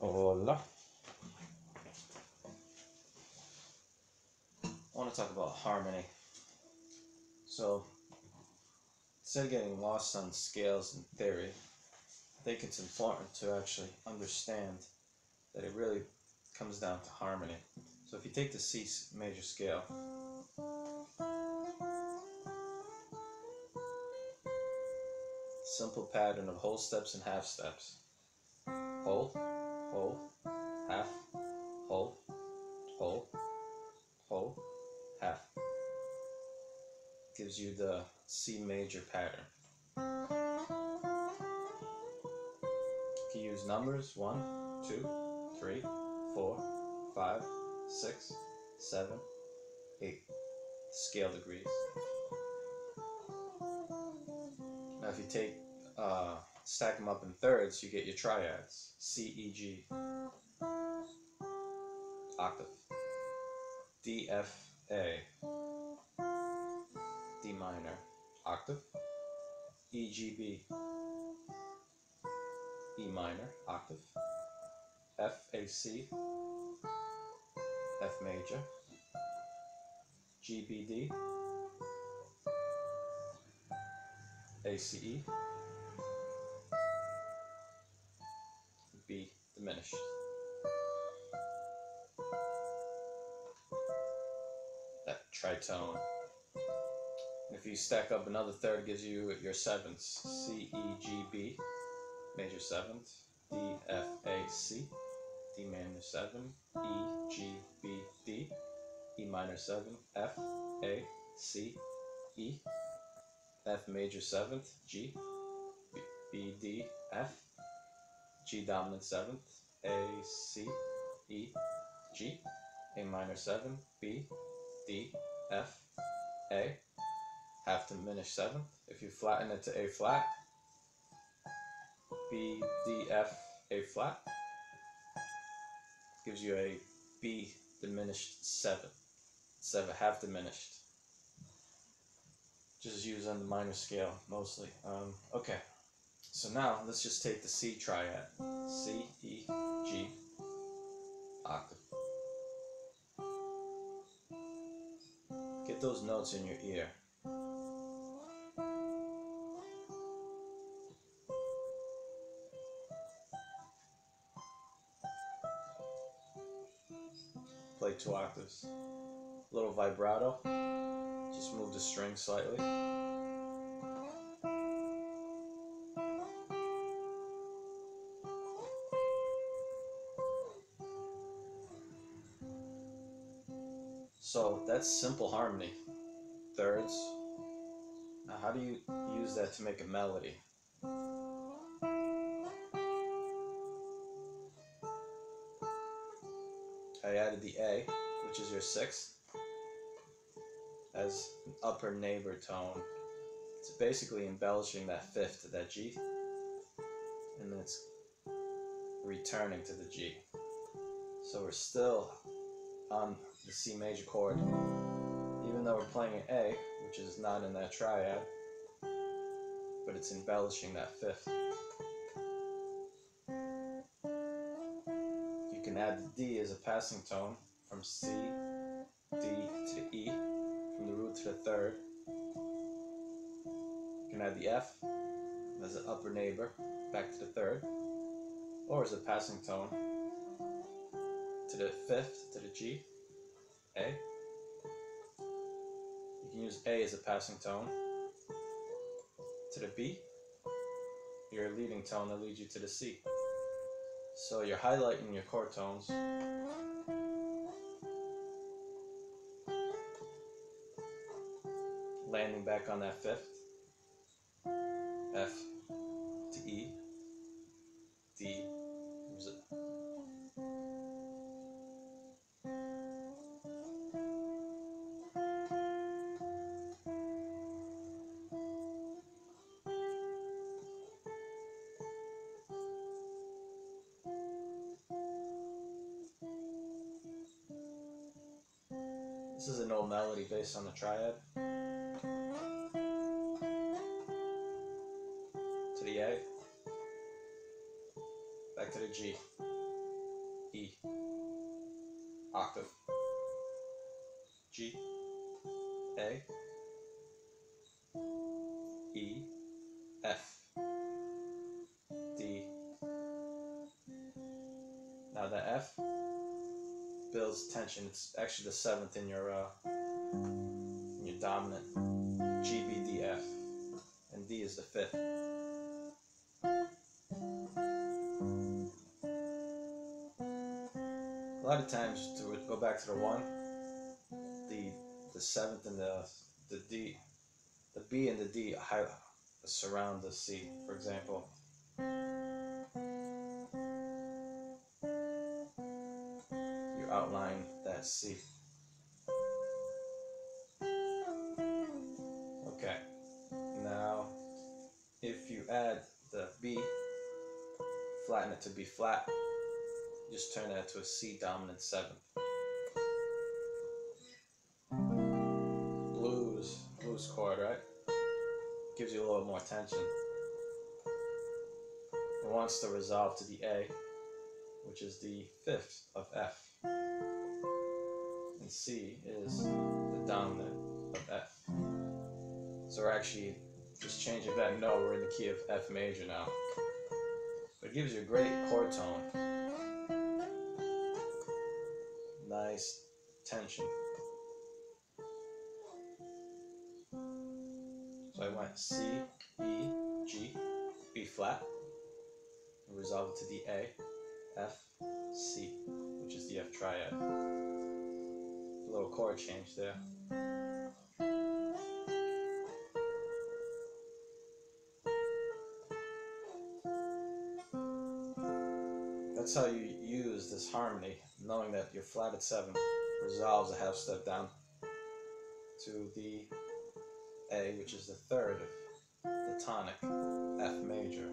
Hola. I want to talk about harmony. So, instead of getting lost on scales and theory, I think it's important to actually understand that it really comes down to harmony. So if you take the C major scale, simple pattern of whole steps and half steps. Whole, whole, half, whole, whole, whole, half. Gives you the C major pattern. You can use numbers 1, 2, 3, 4, 5, 6, 7, 8 scale degrees. Now if you take stack them up in thirds, you get your triads. C, E, G, octave. D, F, A, D minor, octave. E, G, B, E minor, octave. F, A, C, F major. G, B, D, A, C, E, B diminished. That tritone. And if you stack up another third, it gives you your sevenths. C, E, G, B, major seventh. D, F, A, C, D minor 7, E, G, B, D, E minor 7, F, A, C, E, F major 7th, G, B, D, F, G dominant 7th, A, C, E, G, A minor 7, B, D, F, A, half diminished 7th. If you flatten it to A flat, B, D, F, A flat, gives you a B diminished 7. Instead of a half diminished. Just use on the minor scale mostly. Okay, so now let's just take the C triad. C, E, G, octave. Get those notes in your ear. Play 2 octaves. A little vibrato. Just move the string slightly. So that's simple harmony. Thirds. Now how do you use that to make a melody? I added the A, which is your 6th, as an upper neighbor tone. It's basically embellishing that 5th, that G, and then it's returning to the G. So we're still on the C major chord, even though we're playing an A, which is not in that triad, but it's embellishing that 5th. You can add the D as a passing tone from C, D to the E, from the root to the 3rd. You can add the F as an upper neighbor back to the 3rd, or as a passing tone to the 5th, to the G, A. You can use A as a passing tone to the B, your leading tone that leads you to the C. So you're highlighting your chord tones. Landing back on that 5th. F to E, D, Z. This is an old melody based on the triad. To the A, back to the G. E, octave, G, A, E, F, D. Now the F builds tension. It's actually the seventh in your dominant. G, B, D, F, and D is the fifth. A lot of times, to go back to the one, the seventh and the D, the B and the D surround the C. For example, you outline that C. Okay. Now, if you add the B, flatten it to B flat, just turn that to a C dominant seventh. Blues chord, right? Gives you a little more tension. It wants to resolve to the A, which is the fifth of F. And C is the dominant of F. So we're actually just changing that note. We're in the key of F major now. But it gives you a great chord tone. Nice tension. So I went C, E, G, B flat, and resolved it to the A, F, C, which is the F triad. A little chord change there. That's how you use this harmony, knowing that your flatted seventh resolves a half step down to the A, which is the third of the tonic, F major,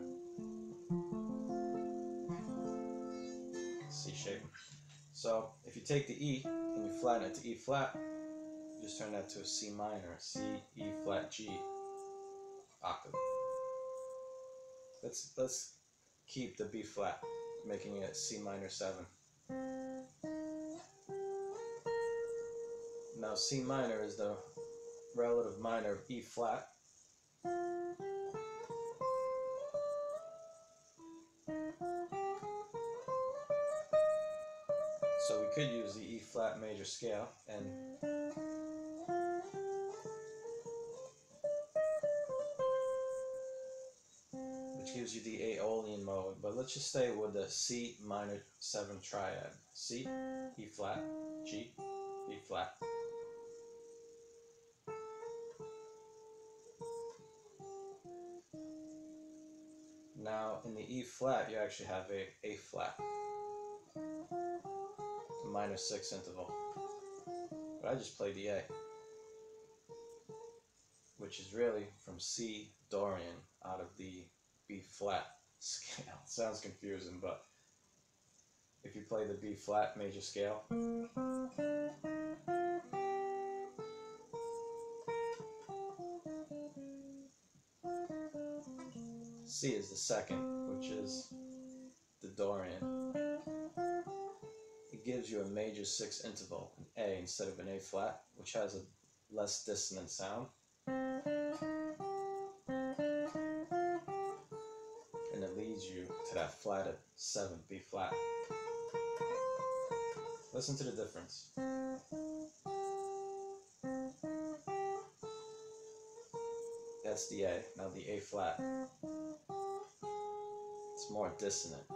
C shape. So if you take the E and you flatten it to E flat, you just turn that to a C minor, C, E flat, G octave. Let's keep the B flat, making it C minor 7. Now C minor is the relative minor of E flat. So we could use the E flat major scale, and which gives you the Aeolian mode, but let's just stay with the C minor 7 triad. C, E flat, G, E flat. Now in the E flat you actually have A flat, a minor 6 interval, but I just played the A, which is really from C Dorian out of the B flat scale. Sounds confusing, but if you play the B flat major scale, C is the second, which is the Dorian. It gives you a major 6 interval, an A instead of an A flat, which has a less dissonant sound. And it leads you to that flatted 7 B flat. Listen to the difference. That's the A. Now the A flat. It's more dissonant.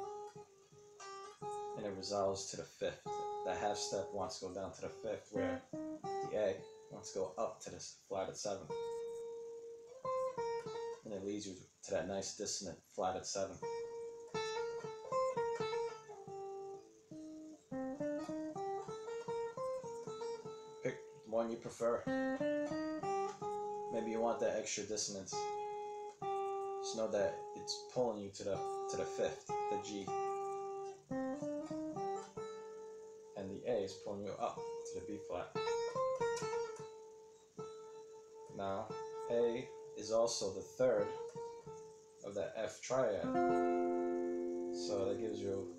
And it resolves to the 5th. That half step wants to go down to the 5th, where the A wants to go up to the flatted 7th. And it leads you to that nice dissonant flatted 7th. Pick one you prefer. Maybe you want that extra dissonance. Just know that it's pulling you to the 5th, the G. And the A is pulling you up to the B flat. Now, A is also the third of that F triad. So that gives you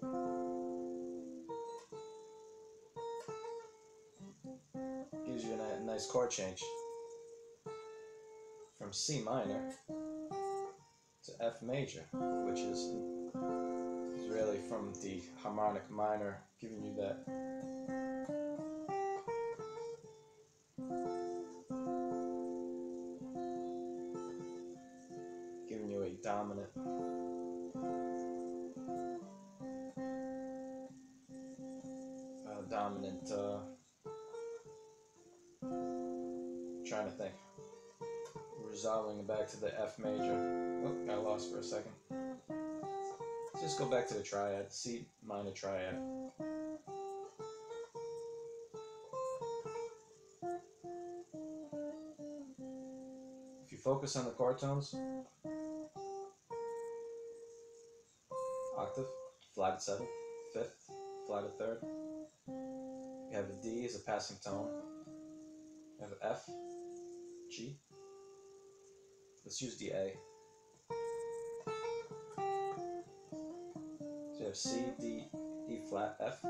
nice chord change from C minor to F major, which is really from the harmonic minor, giving you that a dominant trying to think, resolving it back to the F major. Oh, got lost for a second. Let's just go back to the triad, C minor triad. If you focus on the chord tones, octave, flat at 7th, 5th, flat at 3rd. You have a D as a passing tone. You have an F, G. Let's use the A. So you have C, D, E flat, F,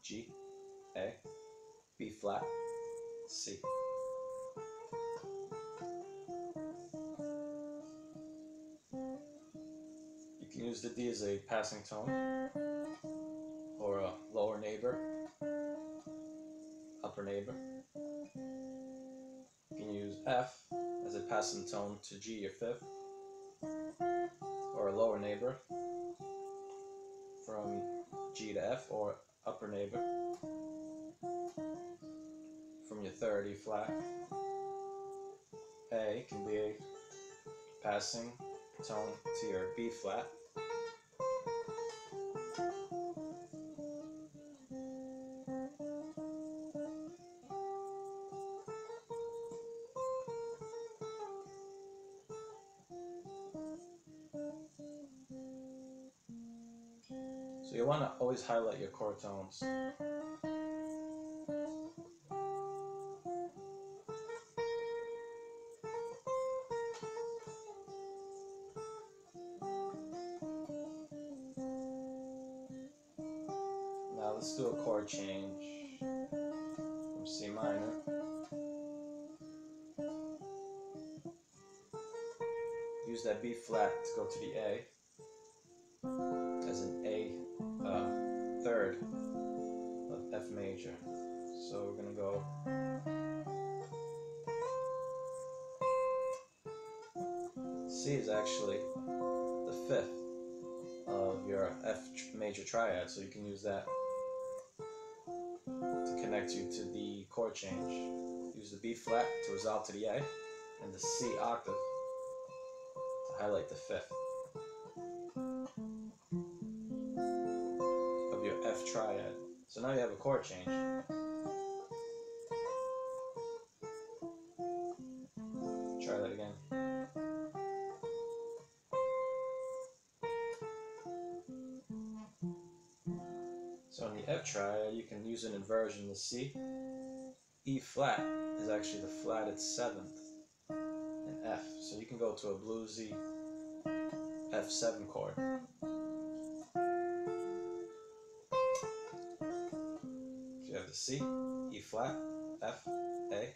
G, A, B flat, C. You can use the D as a passing tone or a lower neighbor, upper neighbor. You can use F as a passing tone to G, your 5th, or a lower neighbor from G to F, or upper neighbor from your 3rd, E flat. A can be a passing tone to your B flat. So you want to always highlight your chord tones. Now let's do a chord change from C minor. Use that B flat to go to the A as an A 3rd of F major. So we're going to go C is actually the 5th of your F major triad, so you can use that to connect you to the chord change. Use the B flat to resolve to the A, and the C octave to highlight the 5th of your F triad. So now you have a chord change. Try that again. So in the F triad, you can use an inversion. The C, E flat is actually the flat at 7th in F. So you can go to a bluesy F7 chord. So you have the C, E flat, F, A,